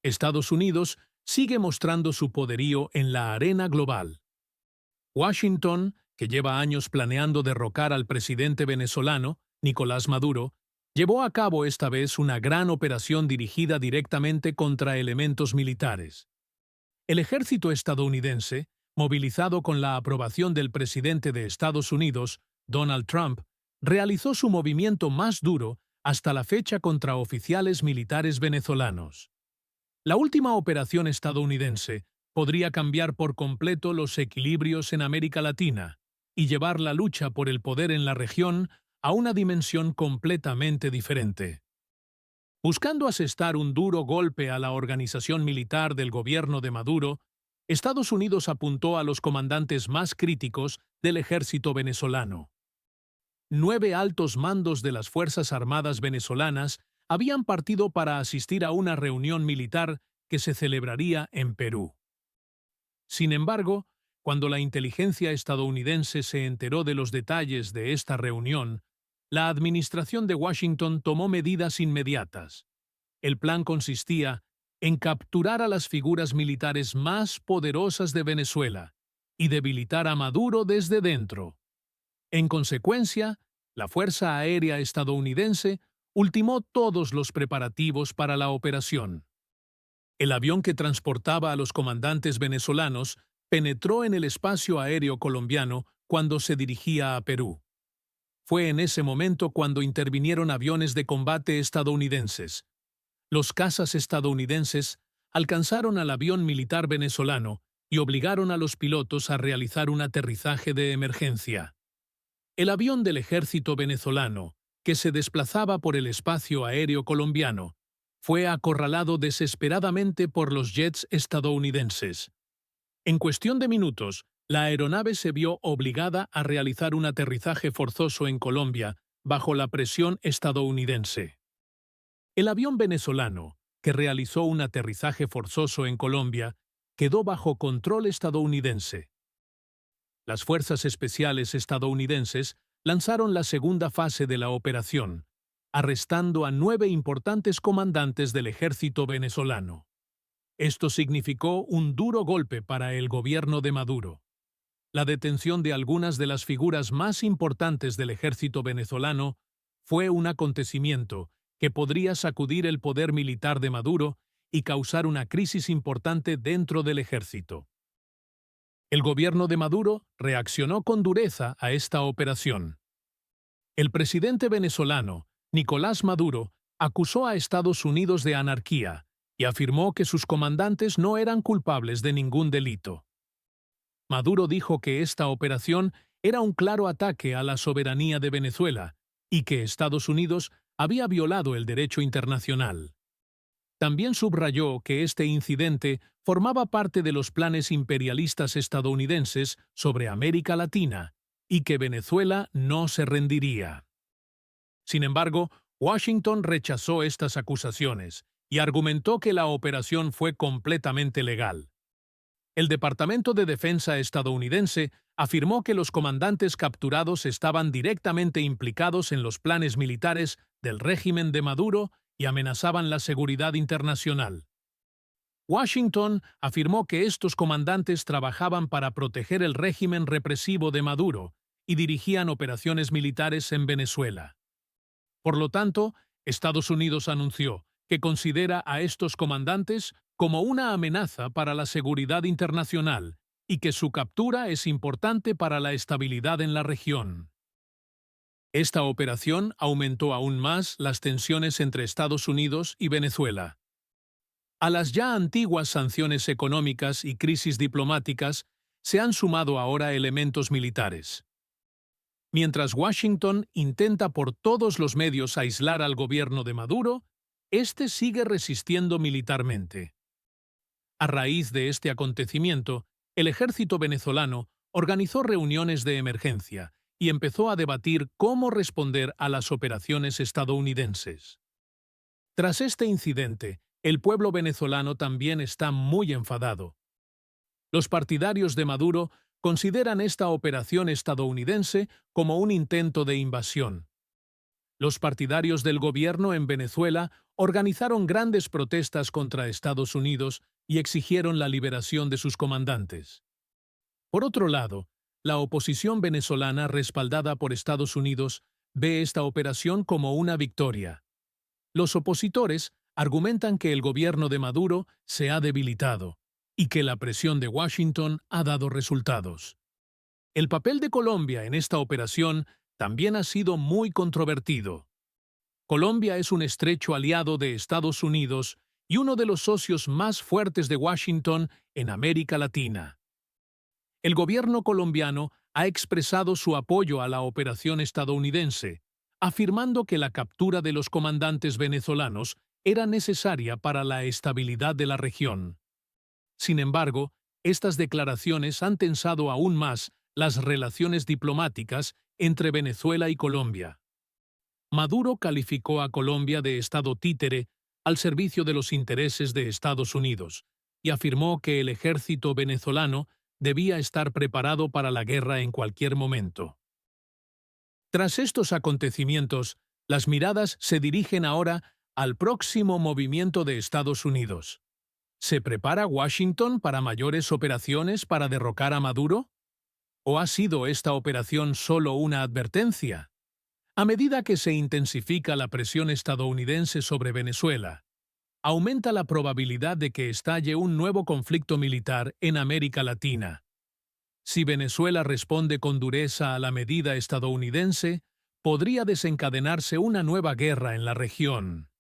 Estados Unidos sigue mostrando su poderío en la arena global. Washington, que lleva años planeando derrocar al presidente venezolano, Nicolás Maduro, llevó a cabo esta vez una gran operación dirigida directamente contra elementos militares. El ejército estadounidense, movilizado con la aprobación del presidente de Estados Unidos, Donald Trump, realizó su movimiento más duro hasta la fecha contra oficiales militares venezolanos. La última operación estadounidense podría cambiar por completo los equilibrios en América Latina y llevar la lucha por el poder en la región a una dimensión completamente diferente. Buscando asestar un duro golpe a la organización militar del gobierno de Maduro, Estados Unidos apuntó a los comandantes más críticos del ejército venezolano. 9 altos mandos de las Fuerzas Armadas venezolanas habían partido para asistir a una reunión militar que se celebraría en Perú. Sin embargo, cuando la inteligencia estadounidense se enteró de los detalles de esta reunión, la administración de Washington tomó medidas inmediatas. El plan consistía en capturar a las figuras militares más poderosas de Venezuela y debilitar a Maduro desde dentro. En consecuencia, la Fuerza Aérea estadounidense ultimó todos los preparativos para la operación. El avión que transportaba a los comandantes venezolanos penetró en el espacio aéreo colombiano cuando se dirigía a Perú. Fue en ese momento cuando intervinieron aviones de combate estadounidenses. Los cazas estadounidenses alcanzaron al avión militar venezolano y obligaron a los pilotos a realizar un aterrizaje de emergencia. El avión del ejército venezolano, que se desplazaba por el espacio aéreo colombiano, fue acorralado desesperadamente por los jets estadounidenses. En cuestión de minutos, la aeronave se vio obligada a realizar un aterrizaje forzoso en Colombia bajo la presión estadounidense. El avión venezolano, que realizó un aterrizaje forzoso en Colombia, quedó bajo control estadounidense. Las fuerzas especiales estadounidenses lanzaron la segunda fase de la operación, arrestando a 9 importantes comandantes del ejército venezolano. Esto significó un duro golpe para el gobierno de Maduro. La detención de algunas de las figuras más importantes del ejército venezolano fue un acontecimiento que podría sacudir el poder militar de Maduro y causar una crisis importante dentro del ejército. El gobierno de Maduro reaccionó con dureza a esta operación. El presidente venezolano, Nicolás Maduro, acusó a Estados Unidos de anarquía y afirmó que sus comandantes no eran culpables de ningún delito. Maduro dijo que esta operación era un claro ataque a la soberanía de Venezuela y que Estados Unidos había violado el derecho internacional. También subrayó que este incidente formaba parte de los planes imperialistas estadounidenses sobre América Latina y que Venezuela no se rendiría. Sin embargo, Washington rechazó estas acusaciones y argumentó que la operación fue completamente legal. El Departamento de Defensa estadounidense afirmó que los comandantes capturados estaban directamente implicados en los planes militares del régimen de Maduro y amenazaban la seguridad internacional. Washington afirmó que estos comandantes trabajaban para proteger el régimen represivo de Maduro y dirigían operaciones militares en Venezuela. Por lo tanto, Estados Unidos anunció que considera a estos comandantes como una amenaza para la seguridad internacional y que su captura es importante para la estabilidad en la región. Esta operación aumentó aún más las tensiones entre Estados Unidos y Venezuela. A las ya antiguas sanciones económicas y crisis diplomáticas se han sumado ahora elementos militares. Mientras Washington intenta por todos los medios aislar al gobierno de Maduro, este sigue resistiendo militarmente. A raíz de este acontecimiento, el ejército venezolano organizó reuniones de emergencia y empezó a debatir cómo responder a las operaciones estadounidenses. Tras este incidente, el pueblo venezolano también está muy enfadado. Los partidarios de Maduro consideran esta operación estadounidense como un intento de invasión. Los partidarios del gobierno en Venezuela organizaron grandes protestas contra Estados Unidos y exigieron la liberación de sus comandantes. Por otro lado, la oposición venezolana, respaldada por Estados Unidos, ve esta operación como una victoria. Los opositores argumentan que el gobierno de Maduro se ha debilitado y que la presión de Washington ha dado resultados. El papel de Colombia en esta operación también ha sido muy controvertido. Colombia es un estrecho aliado de Estados Unidos y uno de los socios más fuertes de Washington en América Latina. El gobierno colombiano ha expresado su apoyo a la operación estadounidense, afirmando que la captura de los comandantes venezolanos era necesaria para la estabilidad de la región. Sin embargo, estas declaraciones han tensado aún más las relaciones diplomáticas entre Venezuela y Colombia. Maduro calificó a Colombia de Estado títere al servicio de los intereses de Estados Unidos y afirmó que el ejército venezolano debía estar preparado para la guerra en cualquier momento. Tras estos acontecimientos, las miradas se dirigen ahora al próximo movimiento de Estados Unidos. ¿Se prepara Washington para mayores operaciones para derrocar a Maduro? ¿O ha sido esta operación solo una advertencia? A medida que se intensifica la presión estadounidense sobre Venezuela, aumenta la probabilidad de que estalle un nuevo conflicto militar en América Latina. Si Venezuela responde con dureza a la medida estadounidense, podría desencadenarse una nueva guerra en la región.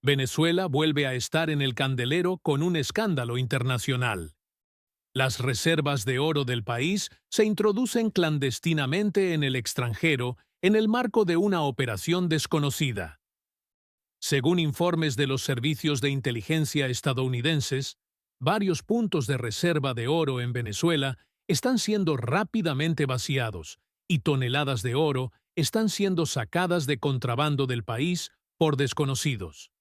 Venezuela vuelve a estar en el candelero con un escándalo internacional. Las reservas de oro del país se introducen clandestinamente en el extranjero en el marco de una operación desconocida. Según informes de los servicios de inteligencia estadounidenses, varios puntos de reserva de oro en Venezuela están siendo rápidamente vaciados y toneladas de oro están siendo sacadas de contrabando del país por desconocidos.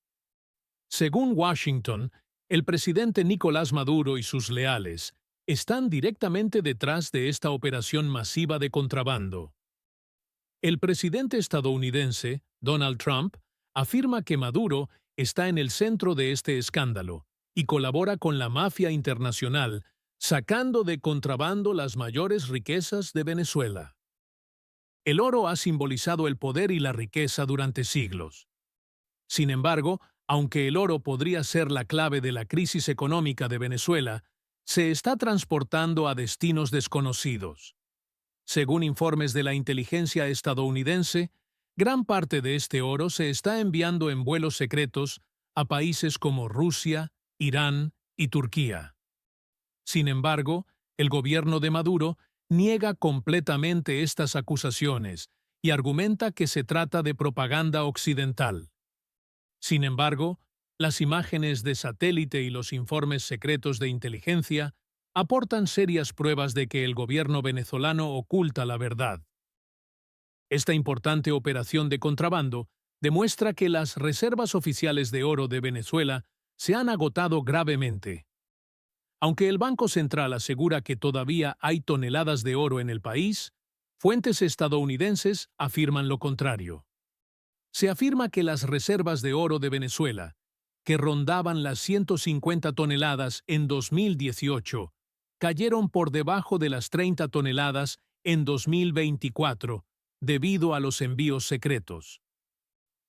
Según Washington, el presidente Nicolás Maduro y sus leales están directamente detrás de esta operación masiva de contrabando. El presidente estadounidense, Donald Trump, afirma que Maduro está en el centro de este escándalo y colabora con la mafia internacional, sacando de contrabando las mayores riquezas de Venezuela. El oro ha simbolizado el poder y la riqueza durante siglos. Sin embargo, aunque el oro podría ser la clave de la crisis económica de Venezuela, se está transportando a destinos desconocidos. Según informes de la inteligencia estadounidense, gran parte de este oro se está enviando en vuelos secretos a países como Rusia, Irán y Turquía. Sin embargo, el gobierno de Maduro niega completamente estas acusaciones y argumenta que se trata de propaganda occidental. Sin embargo, las imágenes de satélite y los informes secretos de inteligencia aportan serias pruebas de que el gobierno venezolano oculta la verdad. Esta importante operación de contrabando demuestra que las reservas oficiales de oro de Venezuela se han agotado gravemente. Aunque el Banco Central asegura que todavía hay toneladas de oro en el país, fuentes estadounidenses afirman lo contrario. Se afirma que las reservas de oro de Venezuela, que rondaban las 150 toneladas en 2018, cayeron por debajo de las 30 toneladas en 2024 debido a los envíos secretos.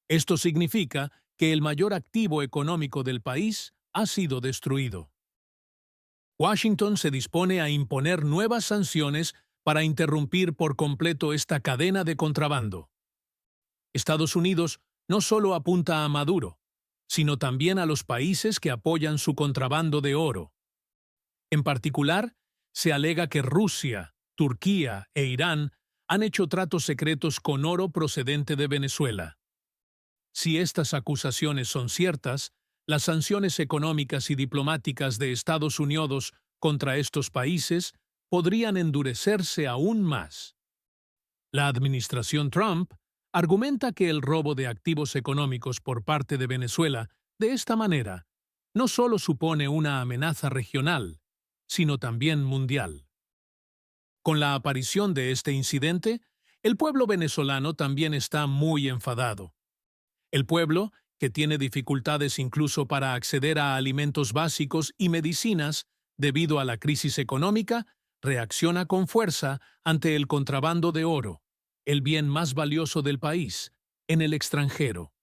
Esto significa que el mayor activo económico del país ha sido destruido. Washington se dispone a imponer nuevas sanciones para interrumpir por completo esta cadena de contrabando. Estados Unidos no solo apunta a Maduro, sino también a los países que apoyan su contrabando de oro. En particular, se alega que Rusia, Turquía e Irán han hecho tratos secretos con oro procedente de Venezuela. Si estas acusaciones son ciertas, las sanciones económicas y diplomáticas de Estados Unidos contra estos países podrían endurecerse aún más. La administración Trump argumenta que el robo de activos económicos por parte de Venezuela, de esta manera, no solo supone una amenaza regional, sino también mundial. Con la aparición de este incidente, El pueblo venezolano también está muy enfadado. El pueblo, que tiene dificultades incluso para acceder a alimentos básicos y medicinas debido a la crisis económica, reacciona con fuerza ante el contrabando de oro, el bien más valioso del país, en el extranjero.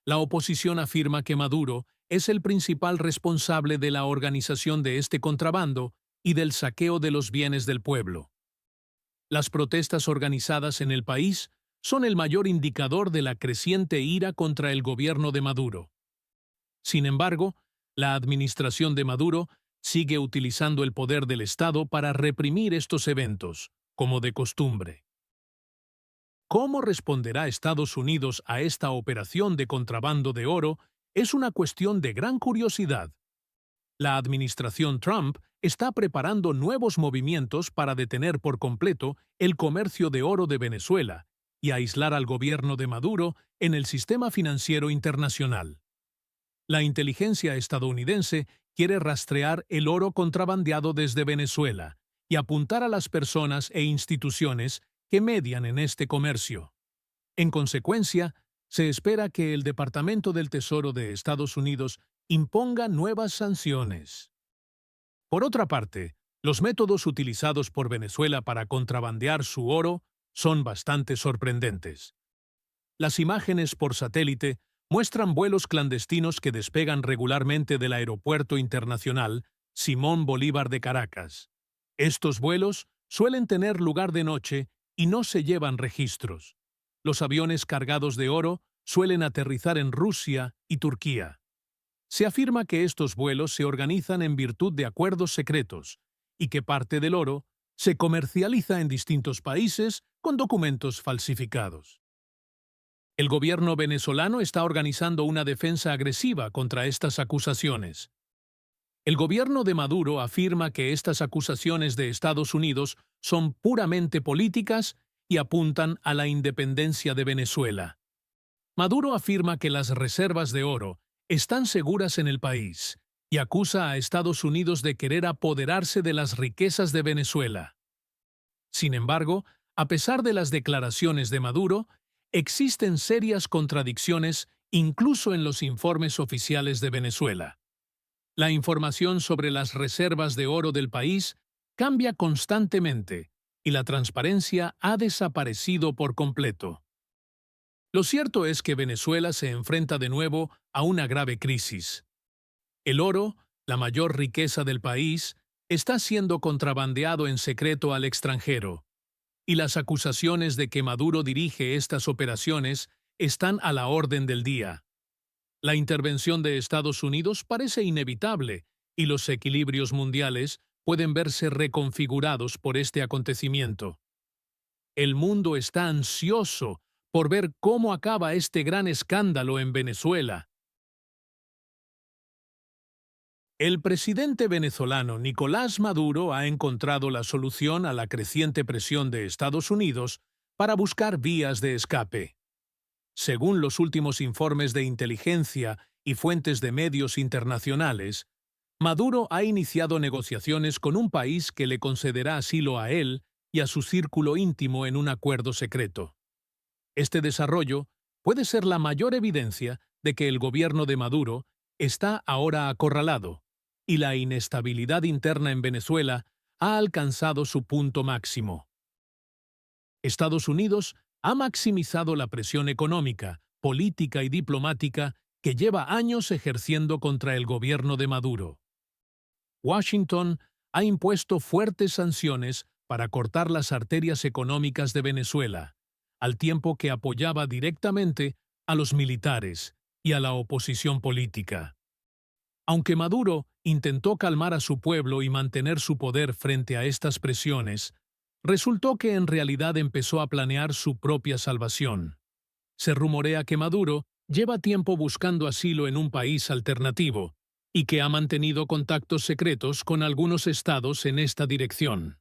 La oposición afirma que Maduro es el principal responsable de la organización de este contrabando y del saqueo de los bienes del pueblo. Las protestas organizadas en el país son el mayor indicador de la creciente ira contra el gobierno de Maduro. Sin embargo, la administración de Maduro sigue utilizando el poder del Estado para reprimir estos eventos, como de costumbre. ¿Cómo responderá Estados Unidos a esta operación de contrabando de oro? Es una cuestión de gran curiosidad. La administración Trump está preparando nuevos movimientos para detener por completo el comercio de oro de Venezuela y aislar al gobierno de Maduro en el sistema financiero internacional. La inteligencia estadounidense quiere rastrear el oro contrabandeado desde Venezuela y apuntar a las personas e instituciones que median en este comercio. En consecuencia, se espera que el Departamento del Tesoro de Estados Unidos imponga nuevas sanciones. Por otra parte, los métodos utilizados por Venezuela para contrabandear su oro son bastante sorprendentes. Las imágenes por satélite muestran vuelos clandestinos que despegan regularmente del Aeropuerto Internacional Simón Bolívar de Caracas. Estos vuelos suelen tener lugar de noche y no se llevan registros. Los aviones cargados de oro suelen aterrizar en Rusia y Turquía. Se afirma que estos vuelos se organizan en virtud de acuerdos secretos y que parte del oro se comercializa en distintos países con documentos falsificados. El gobierno venezolano está organizando una defensa agresiva contra estas acusaciones. El gobierno de Maduro afirma que estas acusaciones de Estados Unidos son puramente políticas y apuntan a la independencia de Venezuela. Maduro afirma que las reservas de oro están seguras en el país y acusa a Estados Unidos de querer apoderarse de las riquezas de Venezuela. Sin embargo, a pesar de las declaraciones de Maduro, existen serias contradicciones incluso en los informes oficiales de Venezuela. La información sobre las reservas de oro del país cambia constantemente y la transparencia ha desaparecido por completo. Lo cierto es que Venezuela se enfrenta de nuevo a una grave crisis. El oro, la mayor riqueza del país, está siendo contrabandeado en secreto al extranjero, y las acusaciones de que Maduro dirige estas operaciones están a la orden del día. La intervención de Estados Unidos parece inevitable y los equilibrios mundiales pueden verse reconfigurados por este acontecimiento. El mundo está ansioso por ver cómo acaba este gran escándalo en Venezuela. El presidente venezolano Nicolás Maduro ha encontrado la solución a la creciente presión de Estados Unidos para buscar vías de escape. Según los últimos informes de inteligencia y fuentes de medios internacionales, Maduro ha iniciado negociaciones con un país que le concederá asilo a él y a su círculo íntimo en un acuerdo secreto. Este desarrollo puede ser la mayor evidencia de que el gobierno de Maduro está ahora acorralado y la inestabilidad interna en Venezuela ha alcanzado su punto máximo. Estados Unidos ha maximizado la presión económica, política y diplomática que lleva años ejerciendo contra el gobierno de Maduro. Washington ha impuesto fuertes sanciones para cortar las arterias económicas de Venezuela, al tiempo que apoyaba directamente a los militares y a la oposición política. Aunque Maduro intentó calmar a su pueblo y mantener su poder frente a estas presiones, resultó que en realidad empezó a planear su propia salvación. Se rumorea que Maduro lleva tiempo buscando asilo en un país alternativo y que ha mantenido contactos secretos con algunos estados en esta dirección.